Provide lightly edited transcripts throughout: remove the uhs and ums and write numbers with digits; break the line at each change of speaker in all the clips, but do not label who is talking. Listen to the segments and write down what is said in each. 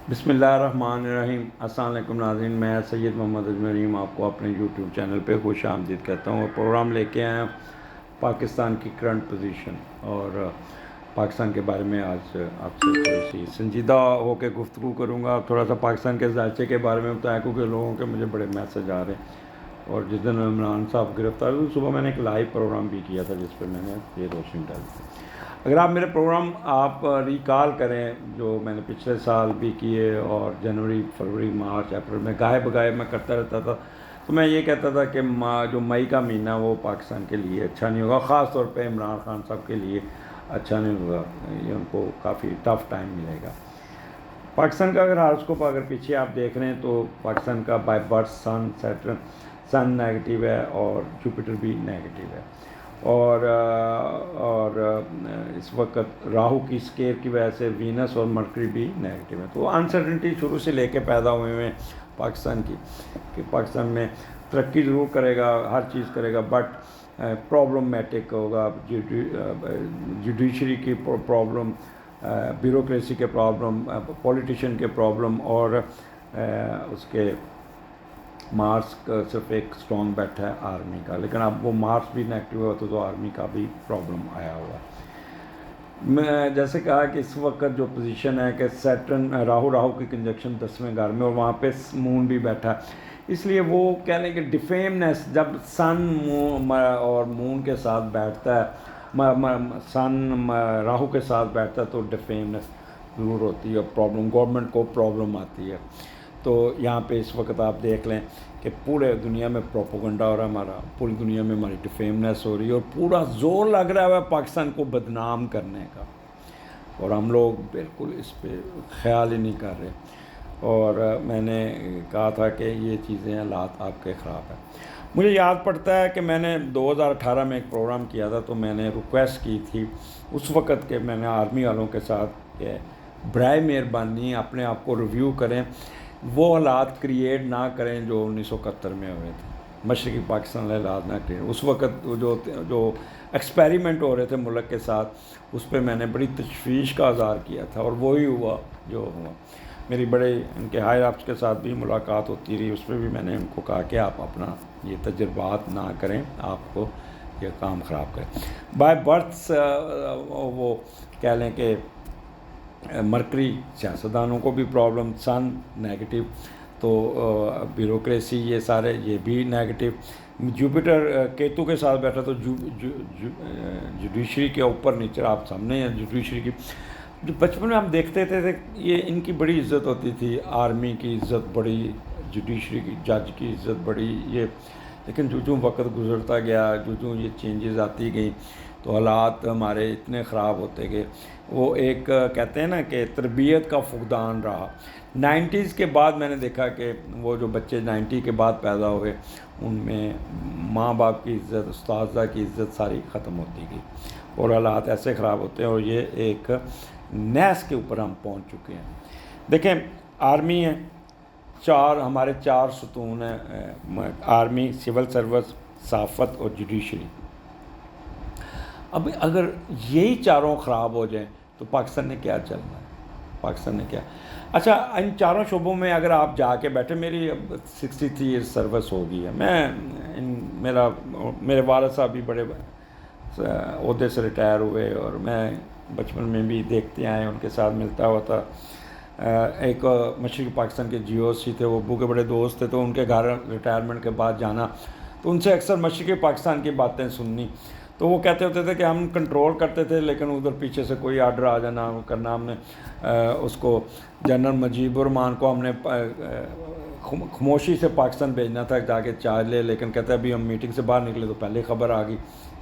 بسم اللہ الرحمن الرحیم۔ السلام علیکم ناظرین، میں سید محمد اجمریم آپ کو اپنے یوٹیوب چینل پہ خوش آمدید کہتا ہوں اور پروگرام لے کے آئے ہیں پاکستان کی کرنٹ پوزیشن اور پاکستان کے بارے میں آج آپ سے تھوڑی سی سنجیدہ ہو کے گفتگو کروں گا۔ تھوڑا سا پاکستان کے ذائقے کے بارے میں بتایا کیونکہ لوگوں کے مجھے بڑے میسج آ رہے ہیں، اور جس دن عمران صاحب گرفتار ہوئے صبح میں نے ایک لائیو پروگرام بھی کیا تھا جس پہ میں نے یہ روشنی ڈالی تھی۔ اگر آپ میرے پروگرام آپ ریکال کریں جو میں نے پچھلے سال بھی کیے اور جنوری، فروری، مارچ، اپریل میں گائے بگائے میں کرتا رہتا تھا، تو میں یہ کہتا تھا کہ جو مئی کا مہینہ وہ پاکستان کے لیے اچھا نہیں ہوگا، خاص طور پہ عمران خان صاحب کے لیے اچھا نہیں ہوگا، یہ ان کو کافی ٹف ٹائم ملے گا۔ پاکستان کا اگر ہاراسکوپ اگر پیچھے آپ دیکھ رہے ہیں تو پاکستان کا بائی برتھ سن نیگیٹو ہے اور جوپیٹر بھی نیگیٹو ہے، اور اس وقت راہو کی اسکیئر کی وجہ سے وینس اور مرکری بھی نیگیٹو ہے۔ تو انسرٹنٹی شروع سے لے کے پیدا ہوئے ہوئے پاکستان کی، کہ پاکستان میں ترقی ضرور کرے گا، ہر چیز کرے گا، بٹ پرابلممیٹک ہوگا، جوڈیشری کی پرابلم، بیوروکریسی کے پرابلم، پولیٹیشین کے پرابلم، اور اس کے مارس کا صرف ایک اسٹرانگ بیٹ ہے آرمی کا، لیکن اب وہ مارس بھی نیگیٹو ہوتا تو آرمی کا بھی پرابلم آیا ہوا۔ میں جیسے کہا کہ اس وقت جو پوزیشن ہے کہ سیٹرن راہو کی کنجکشن 10ویں گھر میں، اور وہاں پہ مون بھی بیٹھا ہے، اس لیے وہ کہہ لیں کہ ڈیفیمنس جب سن اور مون کے ساتھ بیٹھتا ہے، سن راہو کے ساتھ بیٹھتا ہے تو ڈیفیمنس ضرور ہوتی ہے، پرابلم گورنمنٹ کو پرابلم آتی ہے۔ تو یہاں پہ اس وقت آپ دیکھ لیں کہ پورے دنیا میں پروپیگنڈا ہو رہا ہے ہمارا، پوری دنیا میں ہماری ڈیفیمنس ہو رہی ہے، اور پورا زور لگ رہا ہے پاکستان کو بدنام کرنے کا، اور ہم لوگ بالکل اس پہ خیال ہی نہیں کر رہے۔ اور میں نے کہا تھا کہ یہ چیزیں حالات آپ کے خراب ہیں۔ مجھے یاد پڑتا ہے کہ میں نے 2018 میں ایک پروگرام کیا تھا، تو میں نے ریکویسٹ کی تھی اس وقت کہ میں نے آرمی والوں کے ساتھ کہ برائے مہربانی اپنے آپ کو ریویو کریں، وہ حالات کریٹ نہ کریں جو 1971 میں ہوئے تھے، مشرقی پاکستان والے حالات نہ کریٹ۔ اس وقت جو ایکسپیریمنٹ ہو رہے تھے ملک کے ساتھ، اس پہ میں نے بڑی تشویش کا اظہار کیا تھا، اور وہی ہوا جو ہوا۔ میری بڑے ان کے ہائر اپس کے ساتھ بھی ملاقات ہوتی رہی، اس پہ بھی میں نے ان کو کہا کہ آپ اپنا یہ تجربات نہ کریں، آپ کو یہ کام خراب کریں۔ بائی برتھ وہ کہہ لیں کہ مرکری سیاستدانوں کو بھی پرابلم، سن نیگیٹو، تو بیوروکریسی یہ سارے یہ بھی نیگیٹو۔ جوپیٹر کیتو کے ساتھ بیٹھا تو جوڈیشری کے اوپر نیچے آپ سامنے ہیں جوڈیشری کی، جو بچپن میں ہم دیکھتے تھے یہ ان کی بڑی عزت ہوتی تھی، آرمی کی عزت بڑی، جوڈیشری کی، جج کی عزت بڑی، یہ لیکن جو وقت گزرتا گیا، جو یہ چینجز آتی گئیں، تو حالات ہمارے اتنے خراب ہوتے گئے۔ وہ ایک کہتے ہیں نا کہ تربیت کا فقدان رہا۔ 90s کے بعد میں نے دیکھا کہ وہ جو بچے 90 کے بعد پیدا ہوئے، ان میں ماں باپ کی عزت، اساتذہ کی عزت ساری ختم ہوتی گئی، اور حالات ایسے خراب ہوتے ہیں، اور یہ ایک نیس کے اوپر ہم پہنچ چکے ہیں۔ دیکھیں آرمی ہے، ہمارے چار ستون ہیں، آرمی، سول سروس، صحافت اور جوڈیشری۔ اب اگر یہی چاروں خراب ہو جائیں تو پاکستان نے کیا چلنا ہے؟ پاکستان نے کیا؟ اچھا، ان چاروں شعبوں میں اگر آپ جا کے بیٹھے، میری اب 63 ایئرس سروس ہو گئی ہے، میرے والد صاحب بھی بڑے عہدے سے ریٹائر ہوئے، اور میں بچپن میں بھی دیکھتے آئے، ان کے ساتھ ملتا ہوا تھا۔ ایک مشرقی پاکستان کے جی او سی تھے، وہ ابو کے بڑے دوست تھے، تو ان کے گھر ریٹائرمنٹ کے بعد جانا، تو ان سے اکثر مشرقی پاکستان کی باتیں سننی، تو وہ کہتے ہوتے تھے کہ ہم کنٹرول کرتے تھے، لیکن ادھر پیچھے سے کوئی آرڈر آ جانا کرنا، ہم نے اس کو جنرل مجیب الرحمان کو ہم نے خاموشی سے پاکستان بھیجنا تھا جا کے چارج لے، لیکن کہتے ہیں ابھی ہم میٹنگ سے باہر نکلے تو پہلے خبر آ گئی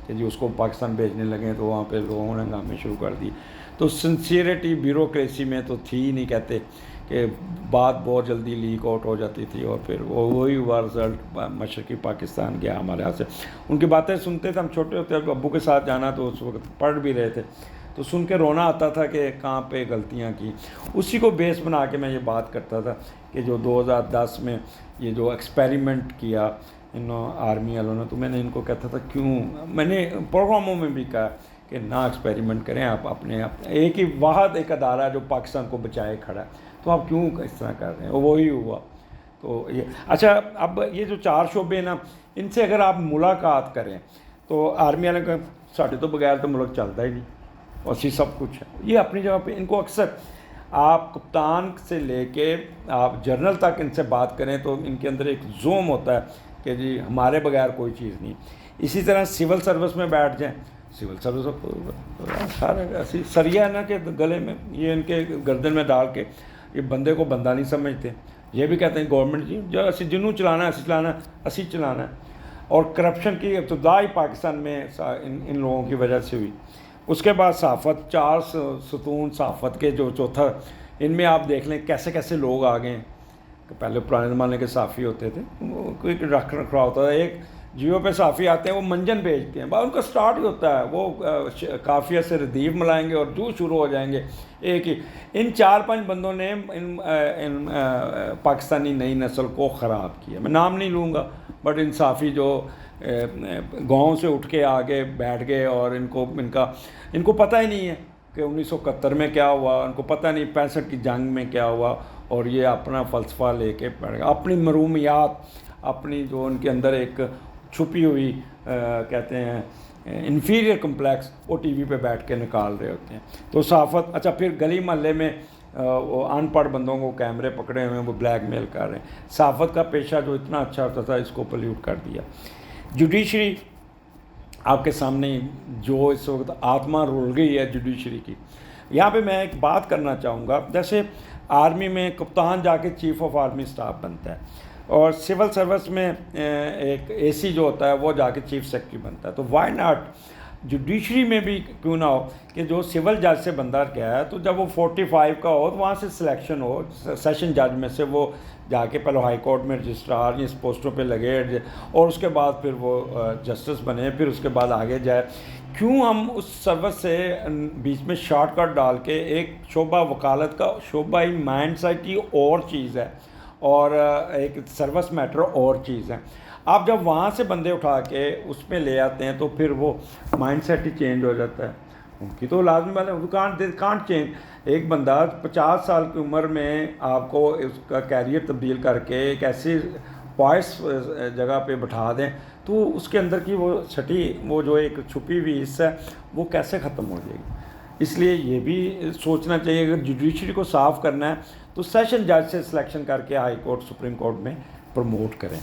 کہ جی اس کو پاکستان بھیجنے لگے، تو وہاں پہ لوگوں نے ہنگامے شروع کر دی۔ تو سنسیئرٹی بیوروکریسی میں تو تھی ہی نہیں، کہتے کہ بات بہت جلدی لیک آؤٹ ہو جاتی تھی، اور پھر وہی ہوا رزلٹ، مشرقی پاکستان گیا ہمارے ہاتھ سے۔ ان کی باتیں سنتے تھے، ہم چھوٹے ہوتے ابو کے ساتھ جانا، تو اس وقت پڑھ بھی رہے تھے، تو سن کے رونا آتا تھا کہ کہاں پہ غلطیاں کی۔ اسی کو بیس بنا کے میں یہ بات کرتا تھا کہ جو 2010 میں یہ جو ایکسپیریمنٹ کیا آرمی والوں نے، تو میں نے ان کو کہتا تھا کیوں، میں نے پروگراموں میں بھی کہا کہ نہ ایکسپیریمنٹ کریں، آپ اپنے ایک ہی واحد ایک ادارہ جو پاکستان کو بچائے کھڑا ہے، تو آپ کیوں اس طرح کر رہے ہیں؟ وہی ہوا. تو یہ اچھا، اب یہ جو 4 شعبے نا، ان سے اگر آپ ملاقات کریں تو آرمی والے کا ساڑھے تو بغیر تو ملک چلتا ہی نہیں، اور اسی سب کچھ ہے. یہ اپنی جگہ پہ ان کو اکثر آپ کپتان سے لے کے آپ جنرل تک ان سے بات کریں تو ان کے اندر ایک زوم ہوتا ہے کہ جی ہمارے بغیر کوئی چیز نہیں. اسی طرح سول سروس میں بیٹھ جائیں، سول سروس سارے ایسی سریا ہے نا کہ گلے میں یہ ان کے گردن میں ڈال کے یہ بندے کو بندہ نہیں سمجھتے. یہ بھی کہتے ہیں گورنمنٹ جی جو اسی جنوں چلانا ہے اسی چلانا ہے. اور کرپشن کی ابتدا ہی پاکستان میں ان لوگوں کی وجہ سے ہوئی. اس کے بعد صحافت، 4 ستون صحافت کے جو چوتھا، ان میں آپ دیکھ لیں کیسے کیسے لوگ آ گئے ہیں. پہلے پرانے زمانے کے صحافی ہوتے تھے، کوئی رکھ رکھوا ہوتا تھا. ایک جیو پہ صحافی آتے ہیں، وہ منجن بھیجتے ہیں، ان کا سٹارٹ ہی ہوتا ہے وہ قافیہ سے ردیف ملائیں گے اور جو شروع ہو جائیں گے ایک ہی. ان 4-5 بندوں نے ان پاکستانی نئی نسل کو خراب کیا. میں نام نہیں لوں گا، بٹ ان صحافی جو گاؤں سے اٹھ کے آگے بیٹھ گئے اور ان کو پتہ ہی نہیں ہے کہ 1971 میں کیا ہوا، ان کو پتہ نہیں 65 کی جنگ میں کیا ہوا، اور یہ اپنا فلسفہ لے کے بیٹھ گئے. اپنی مرومیات، اپنی جو ان کے اندر ایک چھپی ہوئی کہتے ہیں انفیریئر کمپلیکس، وہ ٹی وی پہ بیٹھ کے نکال رہے ہوتے ہیں. تو صحافت. اچھا، پھر گلی محلے میں وہ ان پڑھ بندوں کو کیمرے پکڑے ہوئے ہیں، وہ بلیک میل کر رہے ہیں. صحافت کا پیشہ جو اتنا اچھا ہوتا تھا، اس کو پلیوٹ کر دیا. جوڈیشری آپ کے سامنے جو اس وقت آتما رول گئی ہے جوڈیشری کی. یہاں پہ میں ایک بات کرنا چاہوں گا. جیسے آرمی میں کپتان جا کے چیف آف آرمی اسٹاف بنتا ہے، اور سول سروس میں ایک اے سی جو ہوتا ہے وہ جا کے چیف سیکرٹری بنتا ہے. تو وائی ناٹ جوڈیشری میں بھی کیوں نہ ہو کہ جو سول جج سے بندہ گیا ہے تو جب وہ 45 کا ہو تو وہاں سے سلیکشن ہو سیشن جج میں سے، وہ جا کے پہلے ہائی کورٹ میں رجسٹرار اس پوسٹوں پہ لگے اور اس کے بعد پھر وہ جسٹس بنے، پھر اس کے بعد آگے جائے. کیوں ہم اس سروس سے بیچ میں شارٹ کٹ ڈال کے ایک شعبہ وکالت کا شعبہ ہی مائنڈ سیٹ ہی اور چیز ہے اور ایک سروس میٹر اور چیز ہے. آپ جب وہاں سے بندے اٹھا کے اس میں لے آتے ہیں تو پھر وہ مائنڈ سیٹ ہی چینج ہو جاتا ہے. ان کی تو لازمی بات ہے، کانٹ چینج. ایک بندہ 50 سال کی عمر میں آپ کو اس کا کیریئر تبدیل کر کے ایک ایسی پوائس جگہ پہ بٹھا دیں تو اس کے اندر کی وہ جو ایک چھپی ہوئی حصہ ہے وہ کیسے ختم ہو جائے گی. اس لیے یہ بھی سوچنا چاہیے اگر جوڈیشری کو صاف کرنا ہے تو سیشن جج سے سلیکشن کر کے ہائی کورٹ سپریم کورٹ میں پروموٹ کریں.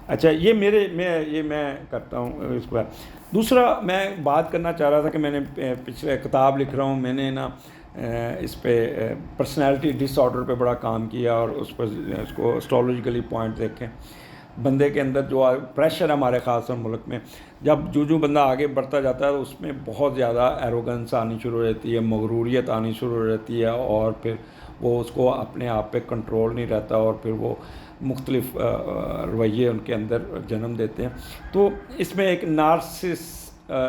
اچھا، یہ میں کرتا ہوں. اس کے بعد دوسرا میں بات کرنا چاہ رہا تھا کہ میں نے پچھلے کتاب لکھ رہا ہوں، میں نے نا اس پہ پرسنالٹی ڈس آرڈر پہ بڑا کام کیا اور اس پر اس کو اسٹرولوجیکلی پوائنٹ دیکھیں. بندے کے اندر جو پریشر ہے ہمارے خاص طور ملک میں، جب جو بندہ آگے بڑھتا جاتا ہے تو اس میں بہت زیادہ ایروگنس آنی شروع ہو جاتی ہے، مغروریت آنی شروع ہو جاتی ہے، اور پھر وہ اس کو اپنے آپ پہ کنٹرول نہیں رہتا اور پھر وہ مختلف رویے ان کے اندر جنم دیتے ہیں. تو اس میں ایک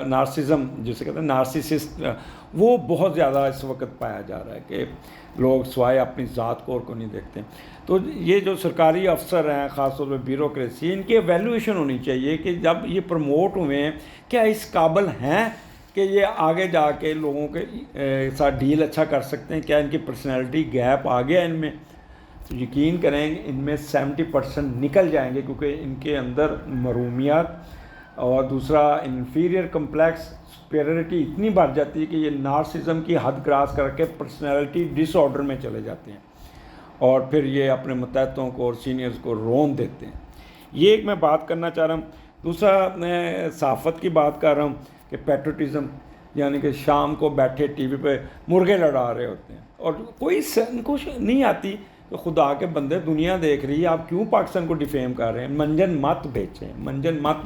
نارسزم جسے کہتے ہیں نارسسسٹ، وہ بہت زیادہ اس وقت پایا جا رہا ہے کہ لوگ سوائے اپنی ذات کو اور کو نہیں دیکھتے. تو یہ جو سرکاری افسر ہیں خاص طور پہ بیوروکریسی، ان کی ایویلویشن ہونی چاہیے کہ جب یہ پروموٹ ہوئے ہیں کیا اس قابل ہیں کہ یہ آگے جا کے لوگوں کے ساتھ ڈیل اچھا کر سکتے ہیں. کیا ان کی پرسنالٹی گیپ آ گیا ان میں؟ تو یقین کریں ان میں 70% نکل جائیں گے، کیونکہ ان کے اندر مرومیات اور دوسرا انفیریئر کمپلیکس سپیریئرٹی اتنی بڑھ جاتی ہے کہ یہ نارسزم کی حد کراس کر کے پرسنالٹی ڈس آرڈر میں چلے جاتے ہیں اور پھر یہ اپنے متحدوں کو اور سینئرز کو رون دیتے ہیں. یہ ایک میں بات کرنا چاہ رہا ہوں. دوسرا میں صحافت کی بات کر رہا ہوں کہ پیٹریوٹزم، یعنی کہ شام کو بیٹھے ٹی وی پہ مرغے لڑا رہے ہوتے ہیں اور کوئی ان کو نہیں آتی کہ خدا کے بندے دنیا دیکھ رہی ہے، آپ کیوں پاکستان کو ڈیفیم کر رہے ہیں؟ منجن مت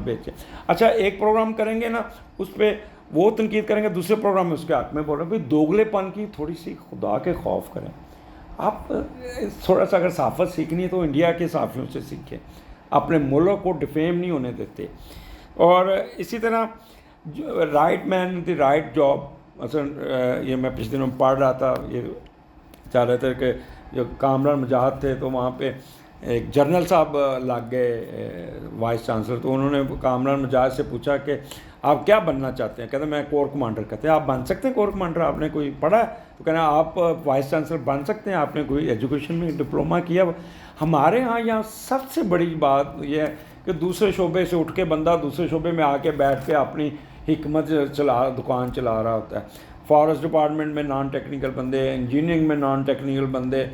بیچیں. اچھا، ایک پروگرام کریں گے نا اس پہ وہ تنقید کریں گے، دوسرے پروگرام میں اس کے حق میں بول رہے ہیں. بھائی دوگلے پن کی تھوڑی سی خدا کے خوف کریں. آپ تھوڑا سا اگر صحافت سیکھنی ہے تو انڈیا کے صحافیوں سے سیکھیں، اپنے ملک کو ڈیفیم نہیں ہونے دیتے. اور اسی طرح right man the right job, مثلا یہ میں پچھلے دنوں پڑھ رہا تھا، یہ چاہ رہے تھے کہ جو کامران مجاہد تھے تو وہاں پہ ایک جنرل صاحب لگ گئے وائس چانسلر، تو انہوں نے کامران مجاز سے پوچھا کہ آپ کیا بننا چاہتے ہیں؟ کہتے ہیں میں کور کمانڈر۔ کہتے ہیں آپ بن سکتے ہیں کور کمانڈر، آپ نے کوئی پڑھا ہے؟ تو کہنا آپ وائس چانسلر بن سکتے ہیں، آپ نے کوئی ایجوکیشن میں ڈپلومہ کیا؟ ہمارے ہاں یہاں سب سے بڑی بات یہ ہے کہ دوسرے شعبے سے اٹھ کے بندہ دوسرے شعبے میں آ کے بیٹھ کے اپنی حکمت دکان چلا رہا ہوتا ہے۔ فارسٹ ڈپارٹمنٹ میں نان ٹیکنیکل بندے، انجینئرنگ میں نان ٹیکنیکل بندے،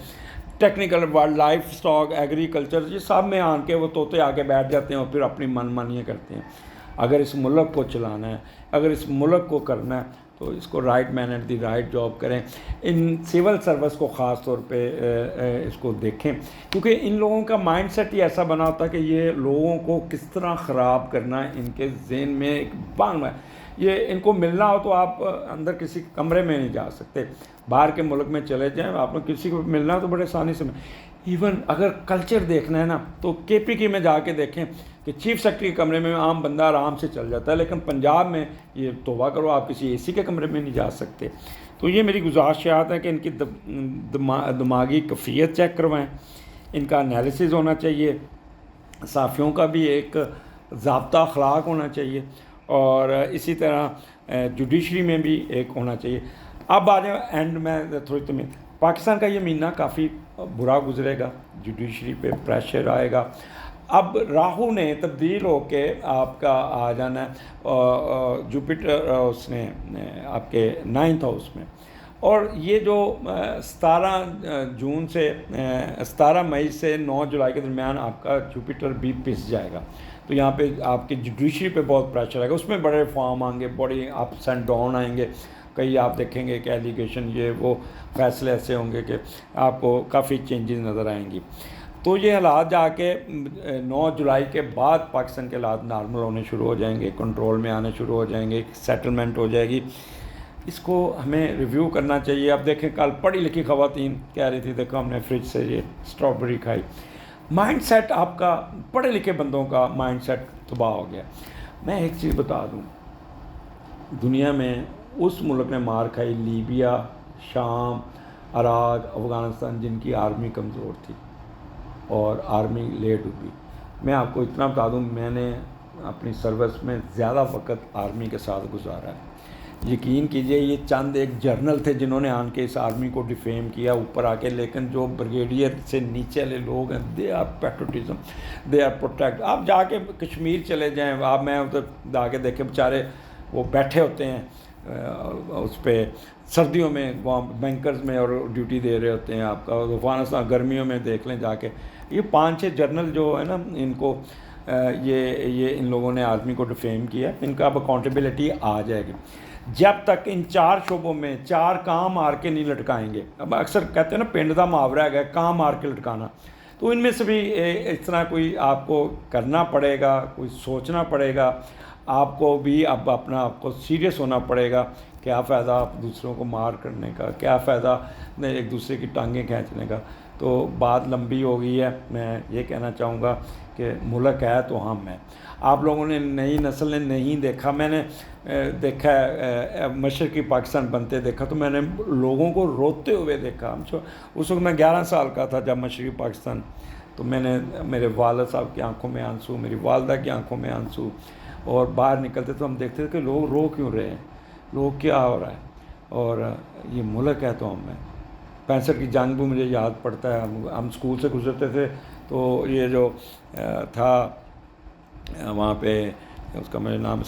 technical wildlife stock, agriculture, یہ سب میں آن کے وہ طوطے آ کے بیٹھ جاتے ہیں اور پھر اپنی من مانیاں کرتے ہیں۔ اگر اس ملک کو چلانا ہے، اگر اس ملک کو کرنا ہے تو اس کو right man at the right job کریں۔ ان سول سروس کو خاص طور پہ اس کو دیکھیں، کیونکہ ان لوگوں کا مائنڈ سیٹ ہی ایسا بنا ہوتا ہے کہ یہ لوگوں کو کس طرح خراب کرنا ہے، ان کے ذہن میں ایک بانگ ہے۔ یہ ان کو ملنا ہو تو آپ اندر کسی کمرے میں نہیں جا سکتے، باہر کے ملک میں چلے جائیں، آپ کو کسی کو ملنا ہو تو بڑے آسانی سے ایون اگر کلچر دیکھنا ہے نا تو کے پی کے میں جا کے دیکھیں کہ چیف سیکرٹری کے کمرے میں عام بندہ آرام سے چل جاتا ہے، لیکن پنجاب میں یہ توبہ کرو، آپ کسی اے سی کے کمرے میں نہیں جا سکتے۔ تو یہ میری گزارشات ہیں کہ ان کی دماغی کیفیت چیک کروائیں، ان کا انالیسز ہونا چاہیے، صحافیوں کا بھی ایک ضابطہ اخلاق ہونا چاہیے، اور اسی طرح جوڈیشری میں بھی ایک ہونا چاہیے۔ اب آ جائیں اینڈ میں تھوڑی تمہیں پاکستان کا یہ مہینہ کافی برا گزرے گا، جوڈیشری پہ پریشر آئے گا۔ اب راہو نے تبدیل ہو کے آپ کا آ جانا ہے جوپیٹر اس نے آپ کے 9th ہاؤس میں، اور یہ جو 17 مئی سے 9 جولائی کے درمیان آپ کا جوپیٹر بھی پس جائے گا، تو یہاں پہ آپ کی جوڈیشری پہ بہت پریشر آئے گا، اس میں بڑے ریفارم آئیں گے، بڑی اپس اینڈ ڈاؤن آئیں گے، کئی آپ دیکھیں گے کہ ایلیگیشن یہ وہ فیصلے ایسے ہوں گے کہ آپ کو کافی چینجز نظر آئیں گی۔ تو یہ حالات جا کے 9 جولائی کے بعد پاکستان کے حالات نارمل ہونے شروع ہو جائیں گے، کنٹرول میں آنے شروع ہو جائیں گے، سیٹلمنٹ ہو جائے گی۔ اس کو ہمیں ریویو کرنا چاہیے۔ اب دیکھیں کل پڑھی لکھی خواتین کہہ رہی تھی دیکھو ہم نے فریج سے یہ اسٹرابیری کھائی۔ مائنڈ سیٹ آپ کا، پڑھے لکھے بندوں کا مائنڈ سیٹ تباہ ہو گیا۔ میں ایک چیز بتا دوں، دنیا میں اس ملک نے مار کھائی لیبیا، شام، عراق، افغانستان، جن کی آرمی کمزور تھی اور آرمی لیٹ ڈوبی۔ میں آپ کو اتنا بتا دوں، میں نے اپنی سروس میں زیادہ وقت آرمی کے ساتھ گزارا ہے۔ یقین کیجئے یہ چند ایک جرنل تھے جنہوں نے آن کے اس آرمی کو ڈیفیم کیا اوپر آ کے، لیکن جو بریگیڈیئر سے نیچے والے لوگ ہیں they are patriotism, they are protect. آپ جا کے کشمیر چلے جائیں، آپ میں ادھر جا کے دیکھیں بیچارے وہ بیٹھے ہوتے ہیں اس پہ سردیوں میں، وہاں بینکرز میں اور ڈیوٹی دے رہے ہوتے ہیں آپ کا۔ افغانستان گرمیوں میں دیکھ لیں جا کے، یہ 5-6 جرنل جو ہے نا ان کو یہ ان لوگوں نے آرمی کو ڈیفیم کیا، ان کا اب اکاؤنٹیبلٹی آ جائے گی۔ جب تک ان 4 شعبوں میں 4 کام مار کے نہیں لٹکائیں گے، اب اکثر کہتے ہیں نا پنڈ دا محاورہ ہے کام مار کے لٹکانا، تو ان میں سے بھی اس طرح کوئی آپ کو کرنا پڑے گا، کوئی سوچنا پڑے گا، آپ کو بھی اب اپنا آپ کو سیریس ہونا پڑے گا۔ کیا فائدہ آپ دوسروں کو مار کرنے کا، کیا فائدہ ایک دوسرے کی ٹانگیں کھینچنے کا۔ تو بات لمبی ہو گئی ہے، میں یہ کہنا چاہوں گا کہ ملک ہے تو ہم ہیں۔ آپ لوگوں نے، نئی نسل نے نہیں دیکھا، میں نے دیکھا ہے مشرقی پاکستان بنتے دیکھا، تو میں نے لوگوں کو روتے ہوئے دیکھا۔ اس وقت میں 11 سال کا تھا جب مشرقی پاکستان، تو میں نے میرے والد صاحب کی آنکھوں میں آنسو، میری والدہ کی آنکھوں میں آنسو، اور باہر نکلتے تو ہم دیکھتے تھے کہ لوگ رو کیوں رہے ہیں، لوگ کیا ہو رہا ہے، اور یہ ملک ہے تو ہم ہیں۔ 65 کی جنگ بھی مجھے یاد پڑتا ہے، ہم اسکول سے گزرتے تھے تو یہ جو تھا وہاں پہ اس کا مجھے نام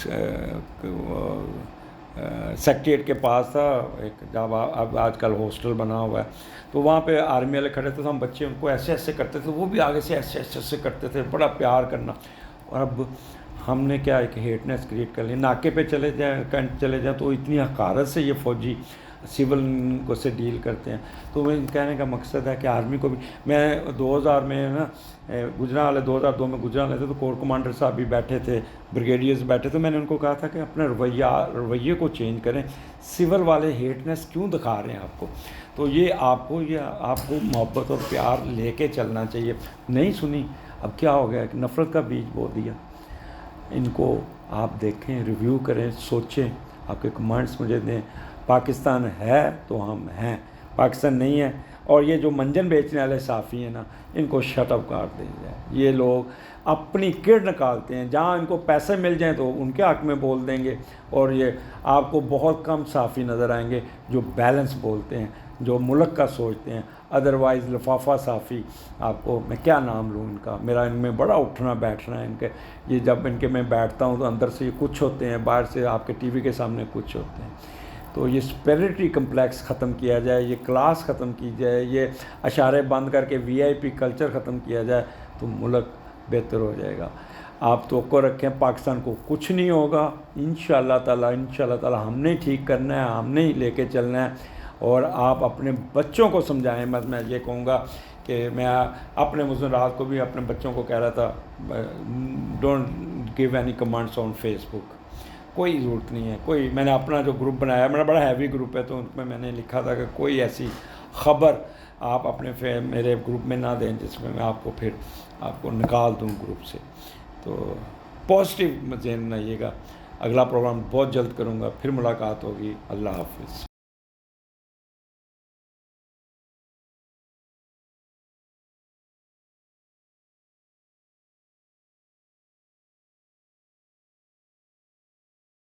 سیکٹریٹ کے پاس تھا ایک، جب اب آج کل ہاسٹل بنا ہوا ہے، تو وہاں پہ آرمی والے کھڑے تھے تو ہم بچے ان کو ایسے ایسے کرتے تھے، وہ بھی آگے سے ایسے ایسے ایسے کرتے تھے، بڑا پیار کرنا۔ اور اب ہم نے کیا ایک ہیٹنس کریٹ کر لی، ناکے پہ چلے جائیں، کینٹ چلے جائیں تو اتنی حقارت سے یہ فوجی سول کو سے ڈیل کرتے ہیں۔ تو وہ کہنے کا مقصد ہے کہ آرمی کو بھی، میں 2000 میں نا گجرانوالے 2002 میں گجرانوالے تھے تو کور کمانڈر صاحب بھی بیٹھے تھے، بریگیڈیئرز بیٹھے تھے، میں نے ان کو کہا تھا کہ اپنے رویے کو چینج کریں، سول والے ہیٹنس کیوں دکھا رہے ہیں آپ کو، تو یہ آپ کو محبت اور پیار لے کے چلنا چاہیے۔ نہیں سنی، اب کیا ہو گیا کہ نفرت کا بیج بو دیا۔ ان کو آپ دیکھیں، ریویو کریں، سوچیں، آپ کے کمنٹس مجھے دیں۔ پاکستان ہے تو ہم ہیں، پاکستان نہیں ہے اور یہ جو منجن بیچنے والے صحافی ہیں نا، ان کو شٹ اپ کر دیا جائے. یہ لوگ اپنی کڑ نکالتے ہیں، جہاں ان کو پیسے مل جائیں تو ان کے حق میں بول دیں گے. اور یہ آپ کو بہت کم صحافی نظر آئیں گے جو بیلنس بولتے ہیں، جو ملک کا سوچتے ہیں. ادروائز لفافہ صحافی، آپ کو میں کیا نام لوں ان کا، میرا ان میں بڑا اٹھنا بیٹھنا ہے ان کے. یہ جب ان کے میں بیٹھتا ہوں تو اندر سے یہ کچھ ہوتے ہیں، باہر سے آپ کے ٹی وی کے سامنے کچھ ہوتے ہیں. تو یہ سپیرٹی کمپلیکس ختم کیا جائے، یہ کلاس ختم کی جائے، یہ اشارے بند کر کے وی آئی پی کلچر ختم کیا جائے تو ملک بہتر ہو جائے گا. آپ توقع رکھیں پاکستان کو کچھ نہیں ہوگا انشاءاللہ تعالی ہم نے ٹھیک کرنا ہے، ہم نے ہی لے کے چلنا ہے. اور آپ اپنے بچوں کو سمجھائیں. میں یہ کہوں گا کہ میں اپنے رات کو بھی اپنے بچوں کو کہہ رہا تھا don't give any commands on Facebook. کوئی ضرورت نہیں ہے. کوئی میں نے اپنا جو گروپ بنایا، میرا بڑا ہیوی گروپ ہے، تو اس میں نے لکھا تھا کہ کوئی ایسی خبر آپ اپنے میرے گروپ میں نہ دیں جس میں آپ کو پھر آپ کو نکال دوں گروپ سے. تو پازیٹیو ذہن رہیے گا. اگلا پروگرام بہت جلد کروں گا. پھر ملاقات ہوگی. اللہ حافظ.